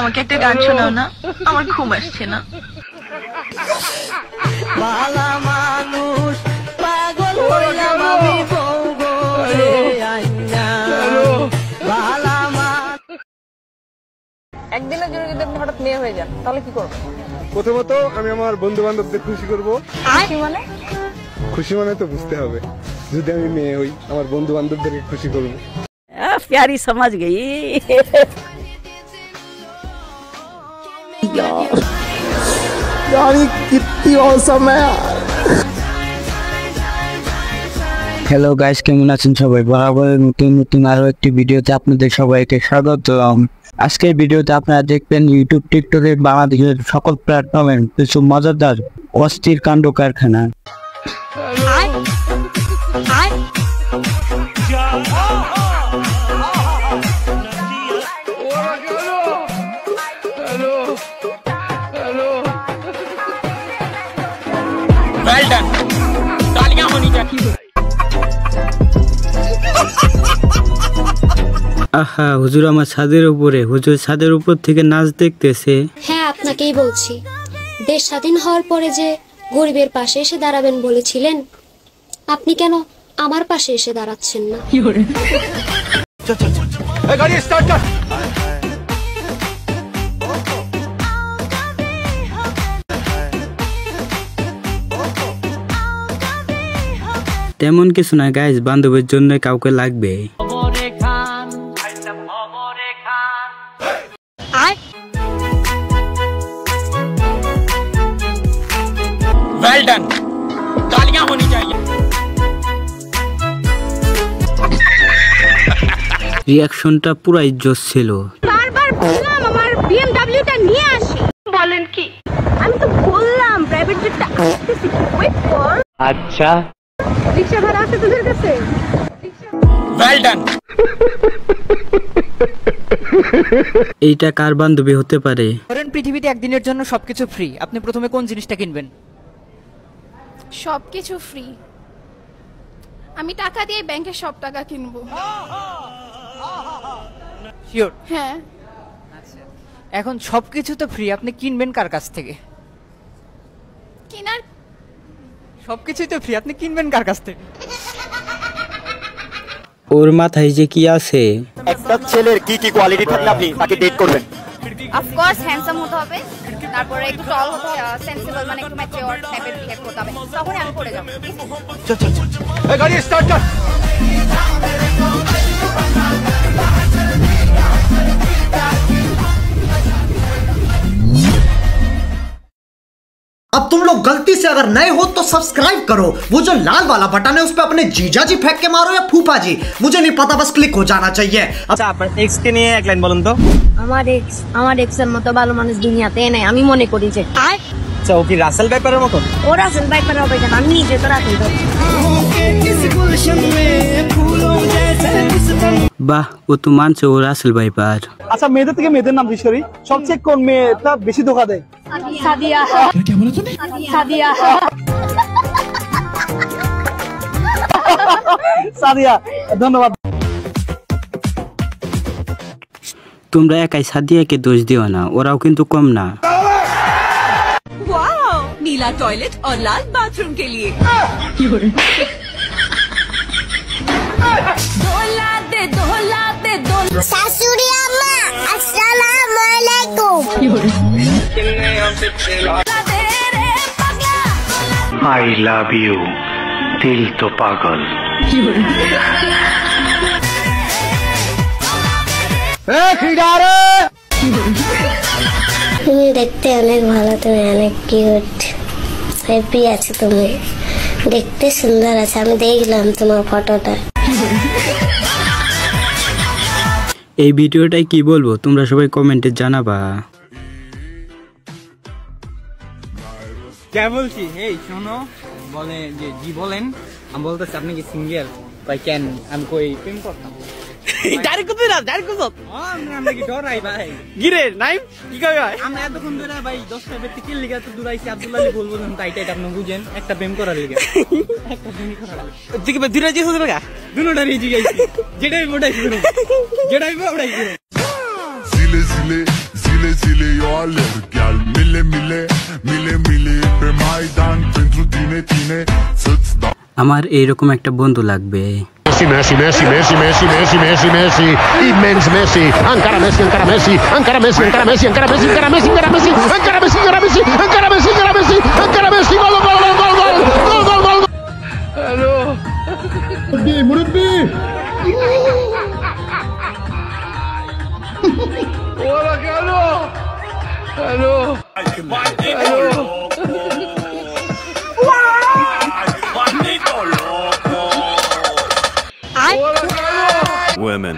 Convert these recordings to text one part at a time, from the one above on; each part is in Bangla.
আমাকে একটা গান শোনাও না, আমার ঘুম আসছে না। বালা মানুষ পাগল হইলাম আমি বউগরে আইনা বালা একদিনের জন্য যদি আপনি হঠাৎ মেয়ে হয়ে যান তাহলে কি করবেন? প্রথমত আমি আমার বন্ধু বান্ধবদের খুশি করবো। খুশি মানে তো বুঝতে হবে, যদি আমি মেয়ে হই আমার বন্ধু বান্ধবদেরকে খুশি করবো। प्यारी समझ गई। यार कितनी औसम है। হ্যালো গাইস, কেমন আছেন সবাই? বরাবর নতুন আরো একটি ভিডিওতে আপনাদের সবাইকে স্বাগত। আজকের ভিডিওতে আপনারা দেখবেন ইউটিউব, টিকটকের বাংলাদেশের সকল প্ল্যাটফর্মে কিছু মজাদার অস্থির কাণ্ড কারখানা। আহা, হুজুর আমার ছাদের উপরে, হুজুর ছাদের উপর থেকে নাচ দেখতেছে। হ্যাঁ, আপনাকেই বলছি। দেশ স্বাধীন হওয়ার পরে যে গরিবের পাশে এসে দাঁড়াবেন বলেছিলেন, আপনি কেন আমার পাশে এসে দাঁড়াচ্ছেন না? তেমন কিছু না গাইস, বান্ধবের জন্য কাউকে লাগবে। Well done. तालियां होनी चाहिए। রিঅ্যাকশনটা পুরাই জোশ ছিল। বারবার বললাম আমার বিএমডব্লিউটা নিয়ে আসি, বলেন কি? আমি তো বললাম প্রাইভেট জেটটা আসতেছি, ওয়েট কর। আচ্ছা, রিকশা ভাড়া আছে তোদের কাছে? Well done. এইটা কার বান্ধবী হতে পারে? ধরেন পৃথিবীতে একদিনের জন্য সবকিছু ফ্রি, আপনি প্রথমে কোন জিনিসটা কিনবেন? সবকিছু ফ্রি, আমি টাকা দিয়ে ব্যাংকে সব টাকা কিনবো। শিওর? হ্যাঁ। আচ্ছা, এখন সবকিছু তো ফ্রি, আপনি কিনবেন কার কাছ থেকে? কিনার সবকিছুই তো ফ্রি, আপনি কিনবেন কার কাছ থেকে? ওর মাথায় যে কি আছে? একটা ছেলের কি কি কোয়ালিটি থাকলে আপনি তাকে ডেট করবেন? অফ কোর্স হ্যান্ডসাম হতে হবে, তারপরে একটু টল হতে হবে, সেন্সিবল মানে একটু ম্যাচিওর টাইপের বিহেভ করতে হবে, তখনই আমি পড়ে যাব। চল চল চল, এই গাড়ি স্টার্ট কর। अब तुम लोग गलती से अगर नए हो तो सब्सक्राइब करो, वो जो लाल वाला बटन है उस पे अपने जीजा जी फेंक के मारो या फूफा जी, मुझे नहीं पता, बस क्लिक हो जाना चाहिए। আচ্ছা, আপনার এক্স কে নিয়ে এক লাইন বলুন তো। আমার এক্সের মতো ভালো মানুষ দুনিয়াতে নেই, আমি মনে করি যে। আচ্ছা, ও কি রাসেল ভাইপারের মতো? ও রাসেল ভাইপার হবে কেন? আমি নিজে তো রাসেল ভাইপার। বাহ, ও তো মানছে ও রাসেল ভাইপার। আচ্ছা, মেয়েদের থেকে মেয়েদের নাম জিজ্ঞেস করি, সবচেয়ে কোন মেয়েটা বেশি ধোকা দেয়? সাদিয়া। সাদিয়া। সাদিয়া, ধন্যবাদ। তোমরা একাই সাদিয়াকে দোষ দিও না, ওরাও কিন্তু কম না। वाओ, नीला टॉयलेट और लाल बाथरूम के लिए। শাশুড়ি আম্মা, আসসালামু আলাইকুম। I love you, दिल तो पागल। তুমি দেখতে অনেক ভালো, তুমি অনেক কিউট, হ্যাপি আছো, তুমি দেখতে সুন্দর আছে, আমি দেখলাম তোমার ফটোটা। এই ভিডিওটাই কি বলবো তোমরা সবাই কমেন্টে জানাবা। কে বলছি? এই শোনো, বলে যে জি বলেন। আমি বলতেছি আপনি কি সিঙ্গেল? ভাই কেন? আমি কই প্রেম করতাম। ডাইরেক্ট কত না, ডাইরেক্ট কত? আমরা কি ডরাই ভাই? গিরে নাই কি কই ভাই? আমরা এতক্ষণ ধরে ভাই 10টা ব্যক্তি কি লিগা তো দূরাইছি, আব্দুল্লাহ আলী বলবো না, তাই তাই আপনি বুঝেন, একটা প্রেম করার লিগা। একটা প্রেম করার লিগা ঠিক আছে, দূরাইছি হচ্ছে না, দুনোটা রেজি গাইছি, যেটাই মোটাই শুরু, যেটাই মোটাই শুরু। জিলে জিলে জিলে আমার এইরকম একটা বন্ধু লাগবে। Messi, Messi, Messi, Messi, Messi, Messi, Messi, Messi, immens Messi, encara Messi, encara Messi, encara Messi, encara Messi, encara Messi, encara Messi, encara Messi, encara Messi, encara Messi, encara Messi, encara Messi, encara Messi, gol, gol, gol, gol, gol, gol, gol, gol. Hello. Murabbi. Hola, Carlo. Hello. Hello. Women.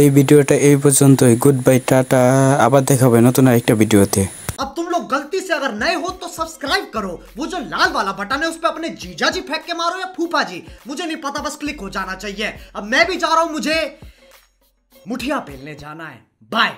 এই ভিডিওটা এই পর্যন্তই। Good bye, tata. আবার দেখা হবে নতুন আরেকটা ভিডিওতে। अब तुम लोग गलती से अगर नए हो तो सब्सक्राइब करो, वो जो लाल वाला बटन है उस पे अपने जीजा जी फेंक के मारो या फूफा जी, मुझे नहीं पता, बस क्लिक हो जाना चाहिए। अब मैं भी जा रहा हूं, मुझे मुठिया पेलने जाना है। बाय।